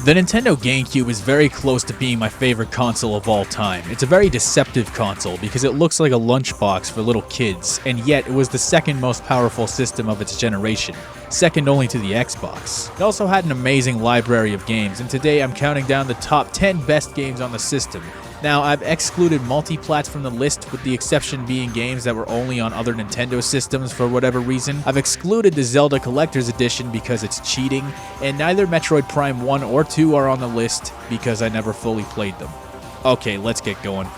The Nintendo GameCube is very close to being my favorite console of all time. It's a very deceptive console because it looks like a lunchbox for little kids, and yet it was the second most powerful system of its generation, second only to the Xbox. It also had an amazing library of games, and today I'm counting down the top 10 best games on the system. Now, I've excluded multi-plats from the list, with the exception being games that were only on other Nintendo systems for whatever reason. I've excluded the Zelda Collector's Edition because it's cheating, and neither Metroid Prime 1 or 2 are on the list because I never fully played them. Okay, let's get going.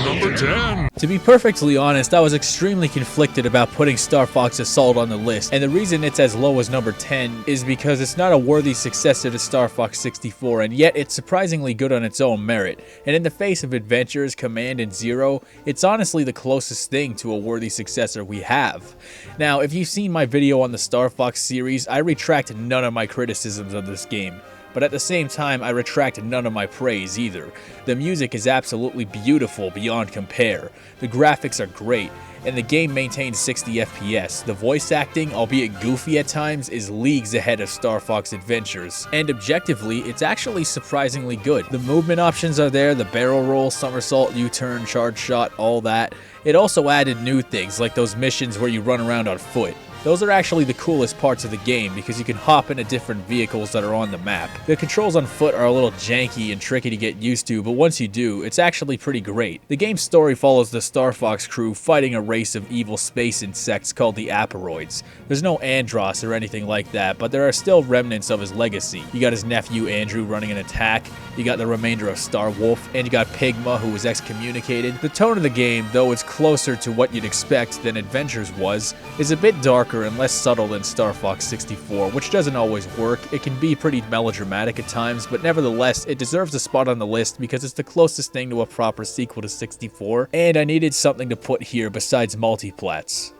Number 10. To be perfectly honest, I was extremely conflicted about putting Starfox Assault on the list, and the reason it's as low as number 10 is because it's not a worthy successor to Star Fox 64, and yet it's surprisingly good on its own merit. And in the face of Adventures, Command, and Zero, it's honestly the closest thing to a worthy successor we have. Now, if you've seen my video on the Star Fox series, I retract none of my criticisms of this game. But at the same time, I retract none of my praise either. The music is absolutely beautiful beyond compare, the graphics are great, and the game maintains 60 FPS. The voice acting, albeit goofy at times, is leagues ahead of Star Fox Adventures. And objectively, it's actually surprisingly good. The movement options are there, the barrel roll, somersault, U-turn, charge shot, all that. It also added new things, like those missions where you run around on foot. Those are actually the coolest parts of the game because you can hop into different vehicles that are on the map. The controls on foot are a little janky and tricky to get used to, but once you do, it's actually pretty great. The game's story follows the Star Fox crew fighting a race of evil space insects called the Aporoids. There's no Andross or anything like that, but there are still remnants of his legacy. You got his nephew Andrew running an attack, you got the remainder of Star Wolf, and you got Pigma, who was excommunicated. The tone of the game, though it's closer to what you'd expect than Adventures was, is a bit darker and less subtle than Star Fox 64, which doesn't always work. It can be pretty melodramatic at times, but nevertheless, it deserves a spot on the list because it's the closest thing to a proper sequel to 64, and I needed something to put here besides multiplats.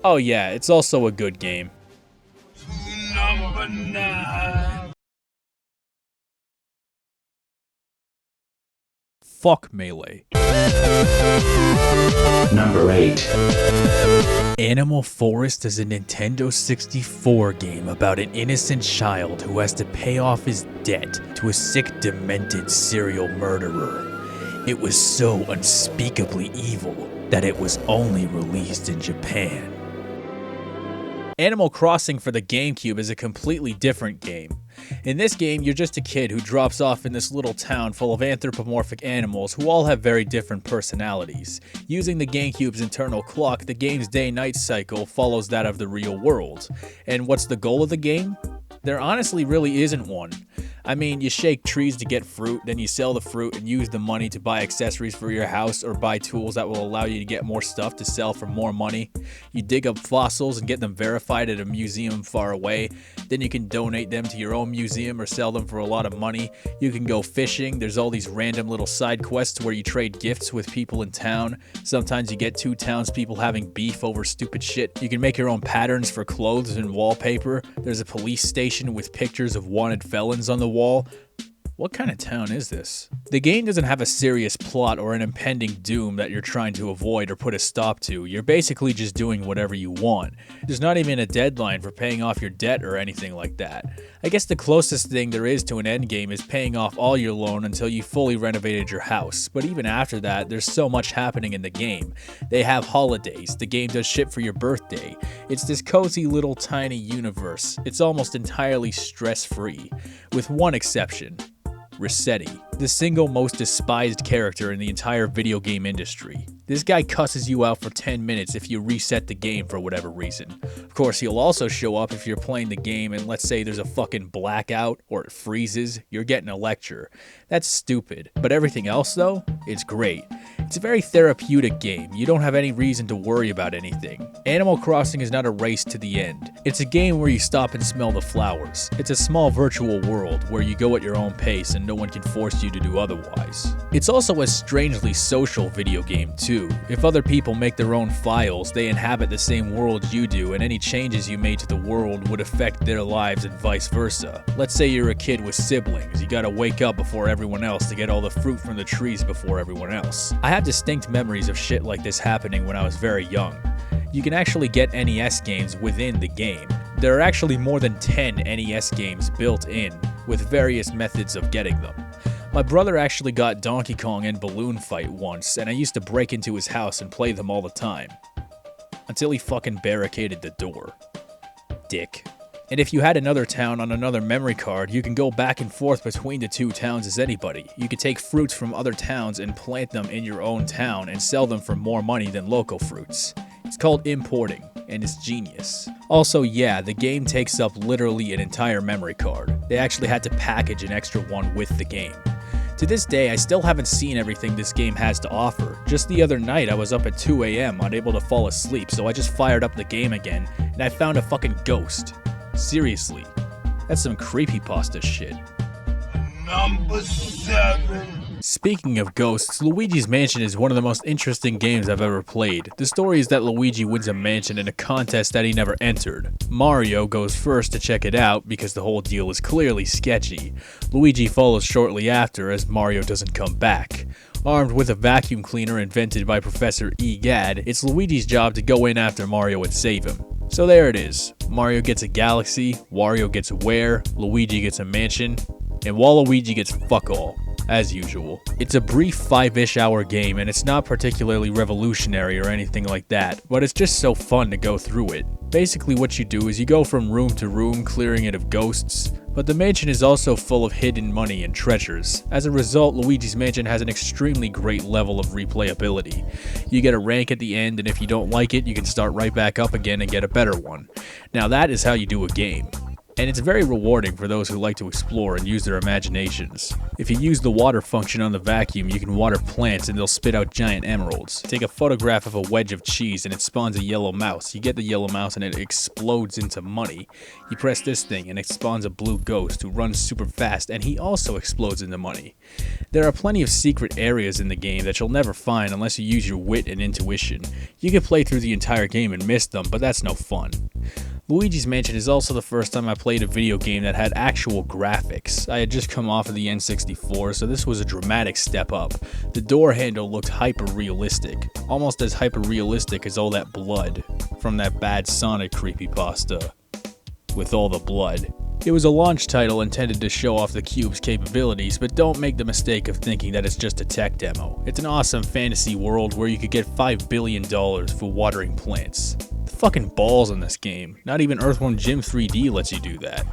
Oh yeah, it's also a good game. Number 9. Fuck Melee. Number 8. Animal Forest is a Nintendo 64 game about an innocent child who has to pay off his debt to a sick, demented serial murderer. It was so unspeakably evil that it was only released in Japan. Animal Crossing for the GameCube is a completely different game. In this game, you're just a kid who drops off in this little town full of anthropomorphic animals who all have very different personalities. Using the GameCube's internal clock, the game's day-night cycle follows that of the real world. And what's the goal of the game? There honestly really isn't one. I mean, you shake trees to get fruit, then you sell the fruit and use the money to buy accessories for your house or buy tools that will allow you to get more stuff to sell for more money. You dig up fossils and get them verified at a museum far away. Then you can donate them to your own museum or sell them for a lot of money. You can go fishing. There's all these random little side quests where you trade gifts with people in town. Sometimes you get two townspeople having beef over stupid shit. You can make your own patterns for clothes and wallpaper. There's a police station with pictures of wanted felons on the wall. What kind of town is this? The game doesn't have a serious plot or an impending doom that you're trying to avoid or put a stop to. You're basically just doing whatever you want. There's not even a deadline for paying off your debt or anything like that. I guess the closest thing there is to an endgame is paying off all your loan until you fully renovated your house. But even after that, there's so much happening in the game. They have holidays. The game does shit for your birthday. It's this cozy little tiny universe. It's almost entirely stress-free, with one exception. Rossetti, the single most despised character in the entire video game industry. This guy cusses you out for 10 minutes if you reset the game for whatever reason. Of course, he'll also show up if you're playing the game and let's say there's a fucking blackout or it freezes, you're getting a lecture. That's stupid. But everything else though, it's great. It's a very therapeutic game. You don't have any reason to worry about anything. Animal Crossing is not a race to the end. It's a game where you stop and smell the flowers. It's a small virtual world where you go at your own pace and no one can force you to do otherwise. It's also a strangely social video game too. If other people make their own files, they inhabit the same world you do, and any changes you made to the world would affect their lives and vice versa. Let's say you're a kid with siblings. You gotta wake up before everyone else to get all the fruit from the trees before everyone else. I have distinct memories of shit like this happening when I was very young. You can actually get NES games within the game. There are actually more than 10 NES games built in. with various methods of getting them. My brother actually got Donkey Kong and Balloon Fight once, and I used to break into his house and play them all the time. Until he fucking barricaded the door. Dick. And if you had another town on another memory card, you can go back and forth between the two towns as anybody. You could take fruits from other towns and plant them in your own town and sell them for more money than local fruits. It's called importing, and it's genius. Also, yeah, the game takes up literally an entire memory card. They actually had to package an extra one with the game. To this day, I still haven't seen everything this game has to offer. Just the other night, I was up at 2 AM unable to fall asleep, so I just fired up the game again, and I found a fucking ghost. Seriously. That's some creepypasta shit. Number 7. Speaking of ghosts, Luigi's Mansion is one of the most interesting games I've ever played. The story is that Luigi wins a mansion in a contest that he never entered. Mario goes first to check it out because the whole deal is clearly sketchy. Luigi follows shortly after as Mario doesn't come back. Armed with a vacuum cleaner invented by Professor Egad, it's Luigi's job to go in after Mario and save him. So there it is. Mario gets a galaxy, Wario gets a ware, Luigi gets a mansion, and Waluigi gets fuck all. As usual. It's a brief 5-ish hour game and it's not particularly revolutionary or anything like that, but it's just so fun to go through it. Basically what you do is you go from room to room clearing it of ghosts, but the mansion is also full of hidden money and treasures. As a result, Luigi's Mansion has an extremely great level of replayability. You get a rank at the end, and if you don't like it, you can start right back up again and get a better one. Now that is how you do a game. And it's very rewarding for those who like to explore and use their imaginations. If you use the water function on the vacuum, you can water plants and they'll spit out giant emeralds. Take a photograph of a wedge of cheese and it spawns a yellow mouse. You get the yellow mouse and it explodes into money. You press this thing and it spawns a blue ghost who runs super fast and he also explodes into money. There are plenty of secret areas in the game that you'll never find unless you use your wit and intuition. You can play through the entire game and miss them, but that's no fun. Luigi's Mansion is also the first time I played a video game that had actual graphics. I had just come off of the N64, so this was a dramatic step up. The door handle looked hyper-realistic, almost as hyper-realistic as all that blood from that bad Sonic creepypasta. With all the blood. It was a launch title intended to show off the cube's capabilities, but don't make the mistake of thinking that it's just a tech demo. It's an awesome fantasy world where you could get $5 billion for watering plants. The fucking balls in this game. Not even Earthworm Jim 3D lets you do that.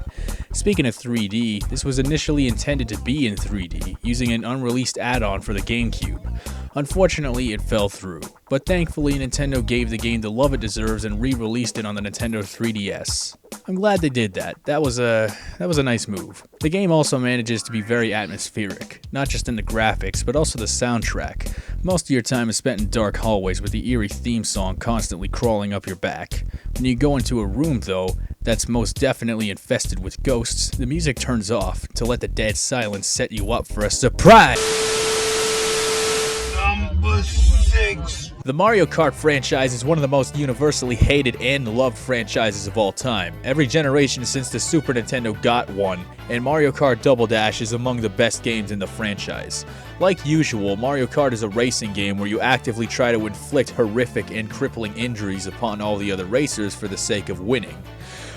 Speaking of 3D, this was initially intended to be in 3D, using an unreleased add-on for the GameCube. Unfortunately, it fell through, but thankfully Nintendo gave the game the love it deserves and re-released it on the Nintendo 3DS. I'm glad they did that. That was a nice move. The game also manages to be very atmospheric, not just in the graphics, but also the soundtrack. Most of your time is spent in dark hallways with the eerie theme song constantly crawling up your back. When you go into a room, though, that's most definitely infested with ghosts, the music turns off to let the dead silence set you up for a surprise! Number 6. The Mario Kart franchise is one of the most universally hated and loved franchises of all time. Every generation since the Super Nintendo got one, and Mario Kart Double Dash is among the best games in the franchise. Like usual, Mario Kart is a racing game where you actively try to inflict horrific and crippling injuries upon all the other racers for the sake of winning.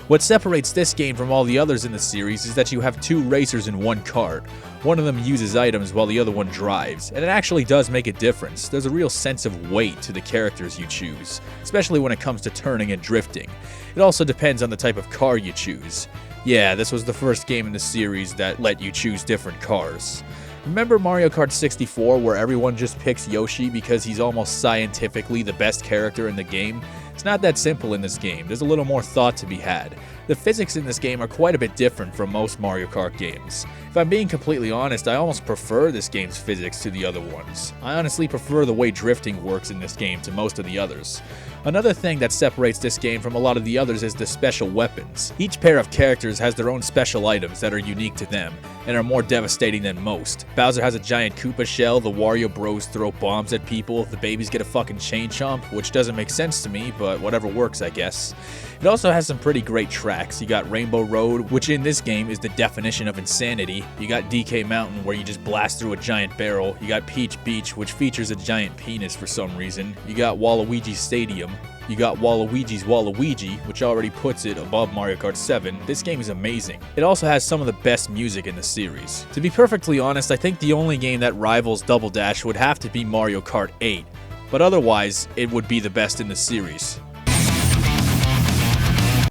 What separates this game from all the others in the series is that you have two racers in one kart. One of them uses items while the other one drives, and it actually does make a difference. There's a real sense of weight to the characters you choose, especially when it comes to turning and drifting. It also depends on the type of car you choose. Yeah, this was the first game in the series that let you choose different cars. Remember Mario Kart 64 where everyone just picks Yoshi because he's almost scientifically the best character in the game? It's not that simple in this game, there's a little more thought to be had. The physics in this game are quite a bit different from most Mario Kart games. If I'm being completely honest, I almost prefer this game's physics to the other ones. I honestly prefer the way drifting works in this game to most of the others. Another thing that separates this game from a lot of the others is the special weapons. Each pair of characters has their own special items that are unique to them, and are more devastating than most. Bowser has a giant Koopa shell, the Wario Bros throw bombs at people, the babies get a fucking chain chomp, which doesn't make sense to me, but whatever works, I guess. It also has some pretty great tracks. You got Rainbow Road, which in this game is the definition of insanity. You got DK Mountain, where you just blast through a giant barrel. You got Peach Beach, which features a giant penis for some reason. You got Waluigi Stadium. You got Waluigi's Waluigi, which already puts it above Mario Kart 7. This game is amazing. It also has some of the best music in the series. To be perfectly honest, I think the only game that rivals Double Dash would have to be Mario Kart 8, but otherwise, it would be the best in the series.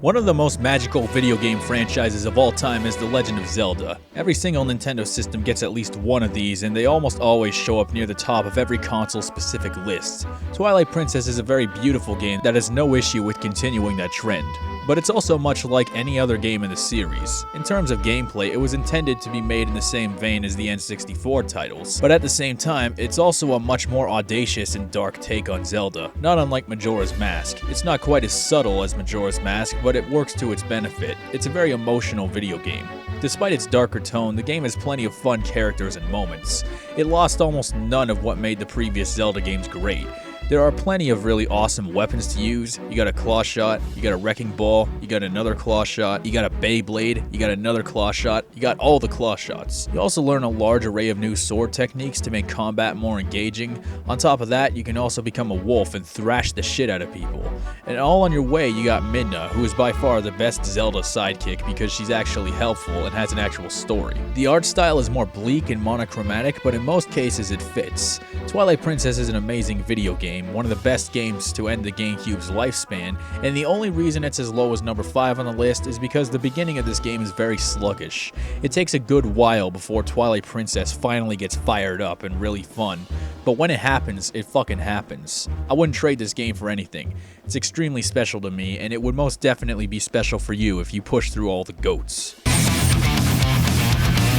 One of the most magical video game franchises of all time is The Legend of Zelda. Every single Nintendo system gets at least one of these, and they almost always show up near the top of every console-specific list. Twilight Princess is a very beautiful game that has no issue with continuing that trend. But it's also much like any other game in the series. In terms of gameplay, it was intended to be made in the same vein as the N64 titles, but at the same time, it's also a much more audacious and dark take on Zelda, not unlike Majora's Mask. It's not quite as subtle as Majora's Mask, but it works to its benefit. It's a very emotional video game. Despite its darker tone, the game has plenty of fun characters and moments. It lost almost none of what made the previous Zelda games great. There are plenty of really awesome weapons to use. You got a claw shot, you got a wrecking ball, you got another claw shot, you got a Beyblade, you got another claw shot, you got all the claw shots. You also learn a large array of new sword techniques to make combat more engaging. On top of that, you can also become a wolf and thrash the shit out of people. And all on your way, you got Midna, who is by far the best Zelda sidekick because she's actually helpful and has an actual story. The art style is more bleak and monochromatic, but in most cases it fits. Twilight Princess is an amazing video game, one of the best games to end the GameCube's lifespan, and the only reason it's as low as number 5 on the list is because the beginning of this game is very sluggish. It takes a good while before Twilight Princess finally gets fired up and really fun, but when it happens, it fucking happens. I wouldn't trade this game for anything. It's extremely special to me, and it would most definitely be special for you if you push through all the goats.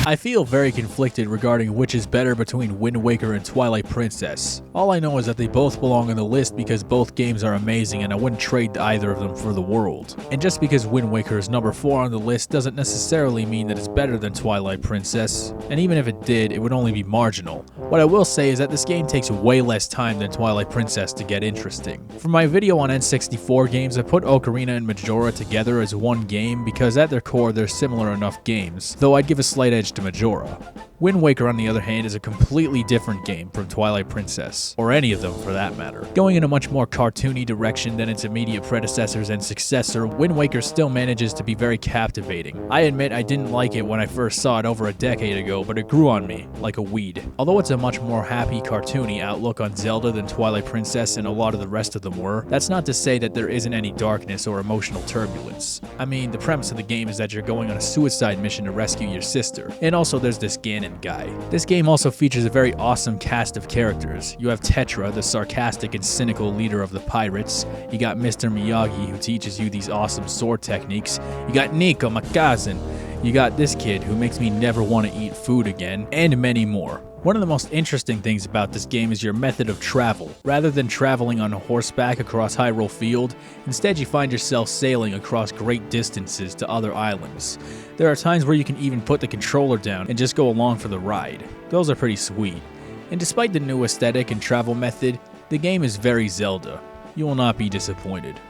I feel very conflicted regarding which is better between Wind Waker and Twilight Princess. All I know is that they both belong on the list because both games are amazing and I wouldn't trade either of them for the world. And just because Wind Waker is number 4 on the list doesn't necessarily mean that it's better than Twilight Princess, and even if it did, it would only be marginal. What I will say is that this game takes way less time than Twilight Princess to get interesting. For my video on N64 games, I put Ocarina and Majora together as one game because at their core they're similar enough games, though I'd give a slight edge to Majora. Wind Waker, on the other hand, is a completely different game from Twilight Princess, or any of them for that matter. Going in a much more cartoony direction than its immediate predecessors and successor, Wind Waker still manages to be very captivating. I admit I didn't like it when I first saw it over a decade ago, but it grew on me, like a weed. Although it's a much more happy, cartoony outlook on Zelda than Twilight Princess and a lot of the rest of them were, that's not to say that there isn't any darkness or emotional turbulence. I mean, the premise of the game is that you're going on a suicide mission to rescue your sister, and also there's this Ganon guy. This game also features a very awesome cast of characters. You have Tetra, the sarcastic and cynical leader of the pirates. You got Mr. Miyagi, who teaches you these awesome sword techniques. You got Nico, my cousin. You got this kid who makes me never want to eat food again, and many more. One of the most interesting things about this game is your method of travel. Rather than traveling on horseback across Hyrule Field, instead you find yourself sailing across great distances to other islands. There are times where you can even put the controller down and just go along for the ride. Those are pretty sweet. And despite the new aesthetic and travel method, the game is very Zelda. You will not be disappointed.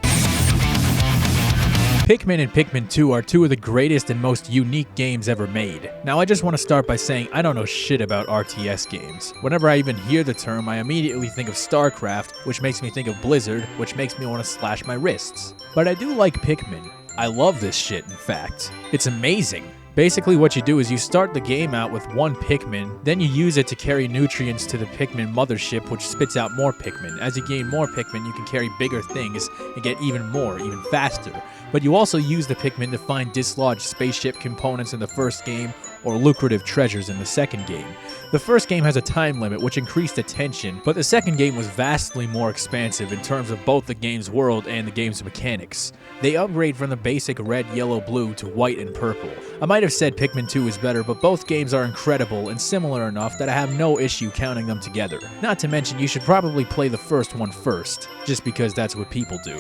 Pikmin and Pikmin 2 are two of the greatest and most unique games ever made. Now I just want to start by saying I don't know shit about RTS games. Whenever I even hear the term, I immediately think of StarCraft, which makes me think of Blizzard, which makes me want to slash my wrists. But I do like Pikmin. I love this shit, in fact. It's amazing. Basically what you do is you start the game out with one Pikmin, then you use it to carry nutrients to the Pikmin mothership, which spits out more Pikmin. As you gain more Pikmin, you can carry bigger things and get even more, even faster. But you also use the Pikmin to find dislodged spaceship components in the first game, or lucrative treasures in the second game. The first game has a time limit which increased the tension, but the second game was vastly more expansive in terms of both the game's world and the game's mechanics. They upgrade from the basic red, yellow, blue to white and purple. I might have said Pikmin 2 is better, but both games are incredible and similar enough that I have no issue counting them together. Not to mention you should probably play the first one first, just because that's what people do.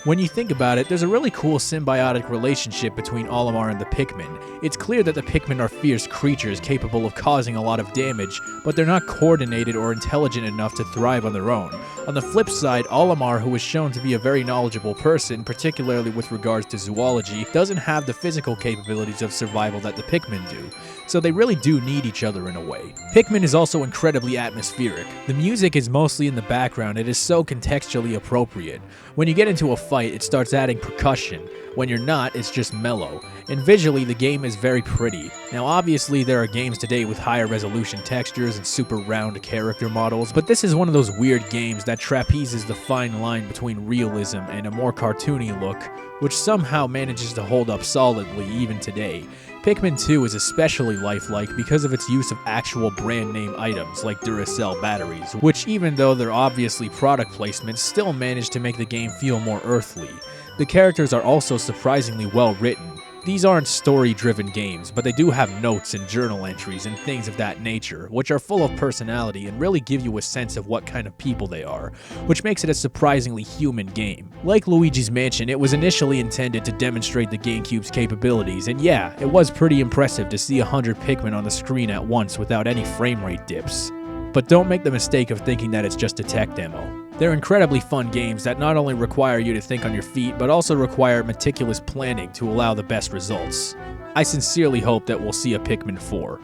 When you think about it, there's a really cool symbiotic relationship between Olimar and the Pikmin. It's clear that the Pikmin are fierce creatures capable of causing a lot of damage, but they're not coordinated or intelligent enough to thrive on their own. On the flip side, Olimar, who is shown to be a very knowledgeable person, particularly with regards to zoology, doesn't have the physical capabilities of survival that the Pikmin do. So they really do need each other in a way. Pikmin is also incredibly atmospheric. The music is mostly in the background. It is so contextually appropriate. When you get into a fight, it starts adding percussion. When you're not, it's just mellow. And visually, the game is very pretty. Now obviously there are games today with higher resolution textures and super round character models, but this is one of those weird games that trapezes the fine line between realism and a more cartoony look, which somehow manages to hold up solidly even today. Pikmin 2 is especially lifelike because of its use of actual brand name items like Duracell batteries, which even though they're obviously product placements, still manage to make the game feel more earthly. The characters are also surprisingly well written. These aren't story-driven games, but they do have notes and journal entries and things of that nature, which are full of personality and really give you a sense of what kind of people they are, which makes it a surprisingly human game. Like Luigi's Mansion, it was initially intended to demonstrate the GameCube's capabilities, and yeah, it was pretty impressive to see 100 Pikmin on the screen at once without any frame rate dips. But don't make the mistake of thinking that it's just a tech demo. They're incredibly fun games that not only require you to think on your feet, but also require meticulous planning to allow the best results. I sincerely hope that we'll see a Pikmin 4.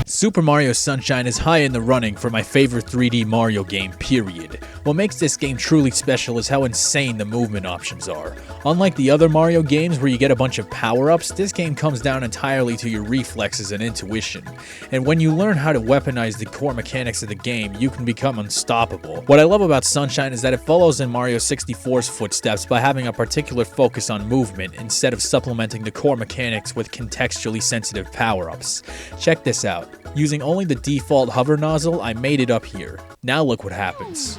Super Mario Sunshine is high in the running for my favorite 3D Mario game, period. What makes this game truly special is how insane the movement options are. Unlike the other Mario games where you get a bunch of power-ups, this game comes down entirely to your reflexes and intuition. And when you learn how to weaponize the core mechanics of the game, you can become unstoppable. What I love about Sunshine is that it follows in Mario 64's footsteps by having a particular focus on movement instead of supplementing the core mechanics with contextually sensitive power-ups. Check this out. Using only the default hover nozzle, I made it up here. Now look what happens.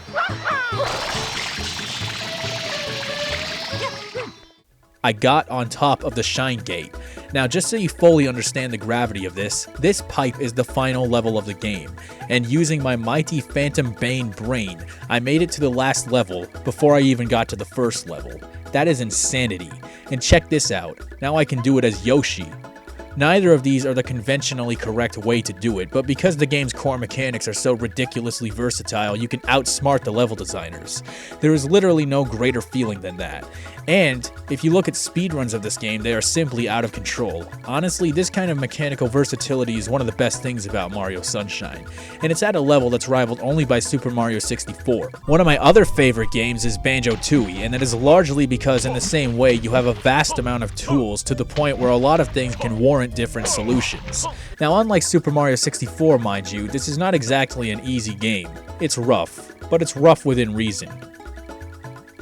I got on top of the Shine Gate. Now just so you fully understand the gravity of this pipe is the final level of the game, and using my mighty Phantom Bane brain, I made it to the last level before I even got to the first level. That is insanity. And check this out, now I can do it as Yoshi. Neither of these are the conventionally correct way to do it, but because the game's core mechanics are so ridiculously versatile, you can outsmart the level designers. There is literally no greater feeling than that. And if you look at speedruns of this game, they are simply out of control. Honestly, this kind of mechanical versatility is one of the best things about Mario Sunshine, and it's at a level that's rivaled only by Super Mario 64. One of my other favorite games is Banjo-Tooie, and that is largely because in the same way you have a vast amount of tools to the point where a lot of things can warrant different solutions. Now, unlike Super Mario 64, mind you, this is not exactly an easy game. It's rough, but it's rough within reason.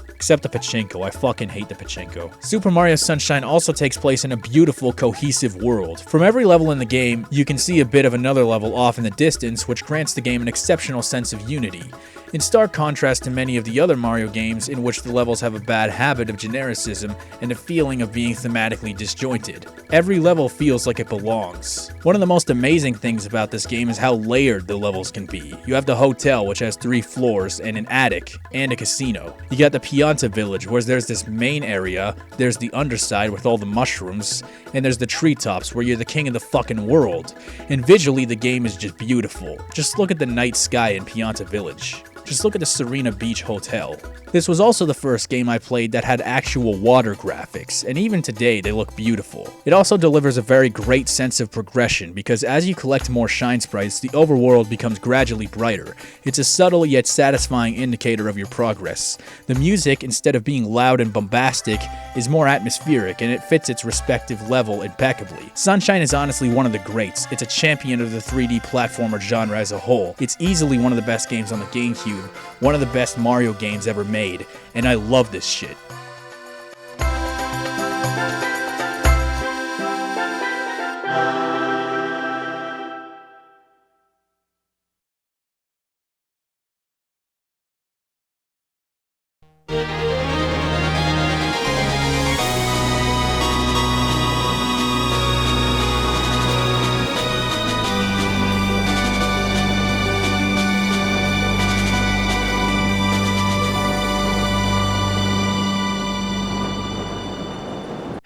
Except the pachinko, I fucking hate the pachinko. Super Mario Sunshine also takes place in a beautiful, cohesive world. From every level in the game, you can see a bit of another level off in the distance, which grants the game an exceptional sense of unity. In stark contrast to many of the other Mario games in which the levels have a bad habit of genericism and a feeling of being thematically disjointed. Every level feels like it belongs. One of the most amazing things about this game is how layered the levels can be. You have the hotel, which has 3 floors, and an attic, and a casino. You got the Pianta Village, where there's this main area, there's the underside with all the mushrooms, and there's the treetops, where you're the king of the fucking world. And visually, the game is just beautiful. Just look at the night sky in Pianta Village. Just look at the Serena Beach Hotel. This was also the first game I played that had actual water graphics, and even today they look beautiful. It also delivers a very great sense of progression because as you collect more shine sprites, the overworld becomes gradually brighter. It's a subtle yet satisfying indicator of your progress. The music, instead of being loud and bombastic, is more atmospheric and it fits its respective level impeccably. Sunshine is honestly one of the greats. It's a champion of the 3D platformer genre as a whole. It's easily one of the best games on the GameCube, one of the best Mario games ever made, and I love this shit.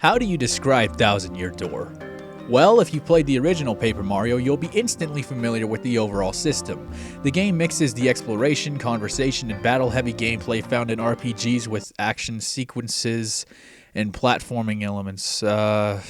How do you describe Thousand Year Door? Well, if you played the original Paper Mario, you'll be instantly familiar with the overall system. The game mixes the exploration, conversation, and battle-heavy gameplay found in RPGs with action sequences and platforming elements. Yeah,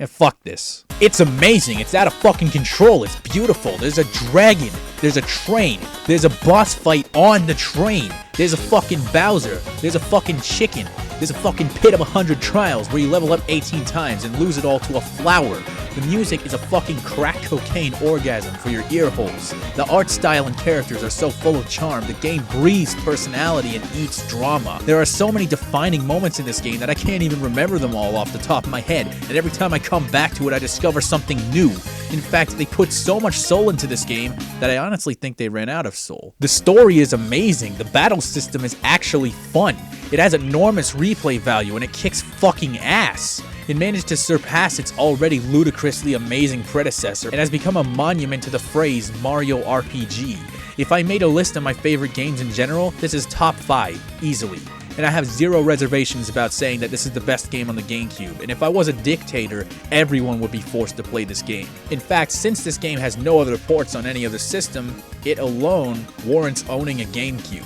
fuck this. It's amazing. It's out of fucking control. It's beautiful. There's a dragon. There's a train. There's a boss fight on the train. There's a fucking Bowser. There's a fucking chicken. There's a fucking pit of 100 trials where you level up 18 times and lose it all to a flower. The music is a fucking crack cocaine orgasm for your ear holes. The art style and characters are so full of charm. The game breathes personality and eats drama. There are so many defining moments in this game that I can't even remember them all off the top of my head. And every time I come back to it, I discover something new. In fact, they put so much soul into this game that I honestly think they ran out of soul. The story is amazing. The battle system is actually fun. It has enormous replay value and it kicks fucking ass. It managed to surpass its already ludicrously amazing predecessor and has become a monument to the phrase Mario RPG. If I made a list of my favorite games in general, this is top 5, easily. And I have zero reservations about saying that this is the best game on the GameCube, and if I was a dictator, everyone would be forced to play this game. In fact, since this game has no other ports on any other system, it alone warrants owning a GameCube.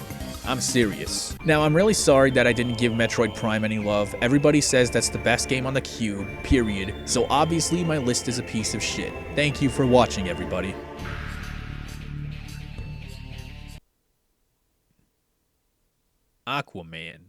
I'm serious. Now, I'm really sorry that I didn't give Metroid Prime any love. Everybody says that's the best game on the Cube, period. So obviously my list is a piece of shit. Thank you for watching, everybody. Aquaman.